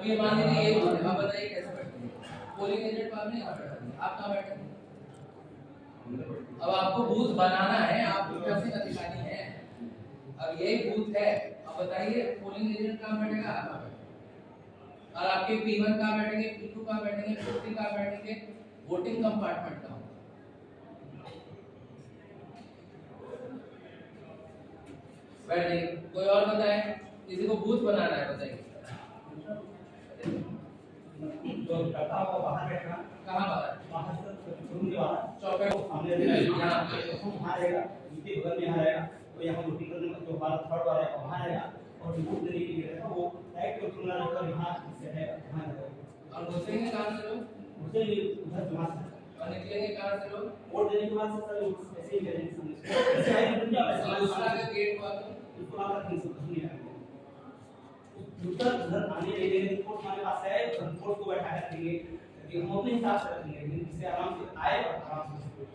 अब ये मान लीजिए ये बूथ है, आप बताइए कैसे बैठेंगे? पोलिंग एजेंट आप नहीं बैठेंगे, आप कहाँ बैठेंगे? अब आपको बूथ बनाना है, आप पीठासीन अधिकारी हैं। अब यही बूथ है, अब बताइए पोलिंग एजेंट कहाँ बैठेगा, आप कहाँ बैठेंगे? और आपके P1 कहाँ बैठेंगे, P2 कहाँ बैठेंगे, P3 कहाँ बैठेंगे? वोटिंग कंपार्टमेंट कहाँ? बैठ जाइए। कोई और बताए, किसी को बूथ बनाना है बताइए। जो करता है वो बाहर बैठना, कहाँ बाहर? बाहर से रूम के बाहर चौके सामने यहाँ वहाँ रहेगा, इनके बगल में यहाँ रहेगा। तो यहाँ वोटिंग करने का जो हमारा थर्ड वाला है वहाँ रहेगा, और वोट देने के लिए रहेगा वो राइट और खुला रहकर यहाँ से है वहाँ रहेगा। और घुसेंगे कहाँ से लोग? घुसेंगे उधर वहाँ से, और निकलेंगे कहाँ से लोग? वोट देने के बाद से सर ऐसे ही करेंगे, ऐसे आई बन जाएगा। दूसरा का गेट खोलो, इसको आप रखेंगे सब नहीं आएंगे। दूसरा उधर आने नहीं देंगे, रिपोर्ट हमारे पास है, रिपोर्ट को बैठा कर देंगे, हम अपने हिसाब से रखेंगे, जिससे आराम से आए और आराम से